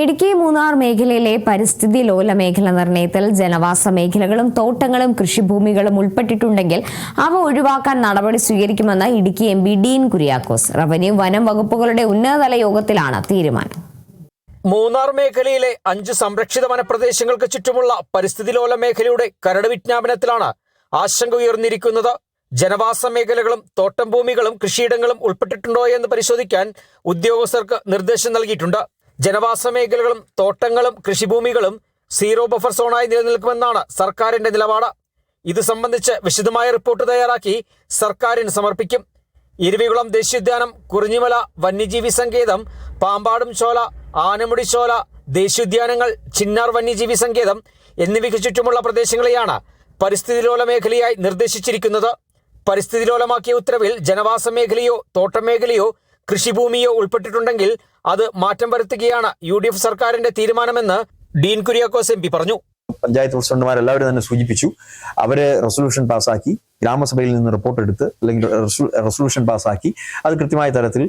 ഇടുക്കി മൂന്നാർ മേഖലയിലെ പരിസ്ഥിതി ലോല മേഖല നിർണയത്തിൽ ജനവാസ മേഖലകളും തോട്ടങ്ങളും കൃഷിഭൂമികളും ഉൾപ്പെട്ടിട്ടുണ്ടെങ്കിൽ അവ ഒഴിവാക്കാൻ നടപടി സ്വീകരിക്കുമെന്ന് ഇടുക്കി എംപി ഡീൻ കുര്യാക്കോസ്. റവന്യൂ വനം വകുപ്പുകളുടെ ഉന്നതതല യോഗത്തിലാണ് തീരുമാനം. മൂന്നാർ മേഖലയിലെ 5 സംരക്ഷിത വനപ്രദേശങ്ങൾക്ക് ചുറ്റുമുള്ള പരിസ്ഥിതി ലോല മേഖലയുടെ കരട് വിജ്ഞാപനത്തിലാണ് ആശങ്ക ഉയർന്നിരിക്കുന്നത്. ജനവാസ മേഖലകളും തോട്ടം ഭൂമികളും കൃഷിയിടങ്ങളും ഉൾപ്പെട്ടിട്ടുണ്ടോ എന്ന് പരിശോധിക്കാൻ ഉദ്യോഗസ്ഥർക്ക് നിർദ്ദേശം നൽകിയിട്ടുണ്ട്. ജനവാസ മേഖലകളും തോട്ടങ്ങളും കൃഷിഭൂമികളും സീറോ ബഫർ സോണായി നിലനിൽക്കുമെന്നാണ് സർക്കാരിന്റെ നിലപാട്. ഇത് സംബന്ധിച്ച് വിശദമായ റിപ്പോർട്ട് തയ്യാറാക്കി സർക്കാരിന് സമർപ്പിക്കും. ഇരവികുളം ദേശീയോദ്യാനം, കുറിഞ്ഞിമല വന്യജീവി സങ്കേതം, പാമ്പാടും ചോല, ആനമുടി ചോല ദേശീയോദ്യാനങ്ങൾ, ചിന്നാർ വന്യജീവി സങ്കേതം എന്നിവയ്ക്ക് ചുറ്റുമുള്ള പ്രദേശങ്ങളെയാണ് പരിസ്ഥിതി ലോല മേഖലയായി നിർദ്ദേശിച്ചിരിക്കുന്നത്. പരിസ്ഥിതി ലോലമാക്കിയ ഉത്തരവിൽ ജനവാസ മേഖലയോ തോട്ടം മേഖലയോ കൃഷിഭൂമിയോ ഉൾപ്പെട്ടിട്ടുണ്ടെങ്കിൽ അത് മാറ്റം വരുത്തുകയാണ് UDF സർക്കാരിന്റെ തീരുമാനമെന്ന് ഡീൻ കുര്യാക്കോസ് MP പറഞ്ഞു. പഞ്ചായത്ത് പ്രസിഡന്റുമാരെല്ലാവരും തന്നെ സൂചിപ്പിച്ചു. അവര് റെസൊല്യൂഷൻ പാസ്സാക്കി, ഗ്രാമസഭയിൽ നിന്ന് റിപ്പോർട്ട് എടുത്ത് അല്ലെങ്കിൽ റെസൊല്യൂഷൻ പാസ്സാക്കി അത് കൃത്യമായ തരത്തിൽ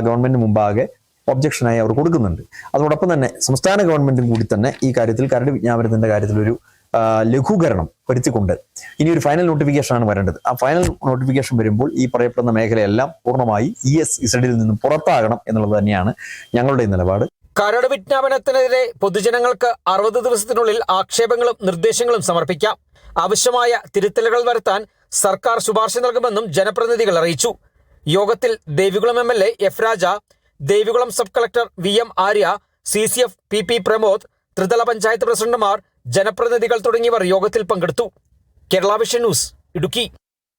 ഗവൺമെന്റിന് മുമ്പാകെ ഒബ്ജക്ഷനായി അവർ കൊടുക്കുന്നുണ്ട്. അതോടൊപ്പം തന്നെ സംസ്ഥാന ഗവൺമെന്റും കൂടി തന്നെ ഈ കാര്യത്തിൽ കരട് വിജ്ഞാപനത്തിന്റെ കാര്യത്തിൽ ഒരു ലഘൂകരണം വരുത്തിക്കൊണ്ട് ഇനി ഒരു ഫൈനൽ നോട്ടിഫിക്കേഷനാണ് വരേണ്ടത്. ആ ഫൈനൽ നോട്ടിഫിക്കേഷൻ വരുമ്പോൾ ഈ പറയപ്പെടുന്ന മേഖലയെല്ലാം പൂർണ്ണമായി ESZൽ നിന്നും പുറത്താകണം എന്നുള്ളത് തന്നെയാണ് ഞങ്ങളുടെ നിലപാട്. കരട് വിജ്ഞാപനത്തിനെതിരെ പൊതുജനങ്ങൾക്ക് 60 ദിവസത്തിനുള്ളിൽ ആക്ഷേപങ്ങളും നിർദ്ദേശങ്ങളും സമർപ്പിക്കാം. ആവശ്യമായ തിരുത്തലുകൾ വരുത്താൻ സർക്കാർ ശുപാർശ നൽകുമെന്നും ജനപ്രതിനിധികൾ അറിയിച്ചു. യോഗത്തിൽ Devikulam MLA F Raja, Devikulam sub collector VM Arya, CCF PP Pramod, ത്രിതല പഞ്ചായത്ത് പ്രസിഡന്റുമാർ, ജനപ്രതിനിധികൾ തുടങ്ങിയവർ യോഗത്തിൽ പങ്കെടുത്തു. Kerala vision news, Idukki.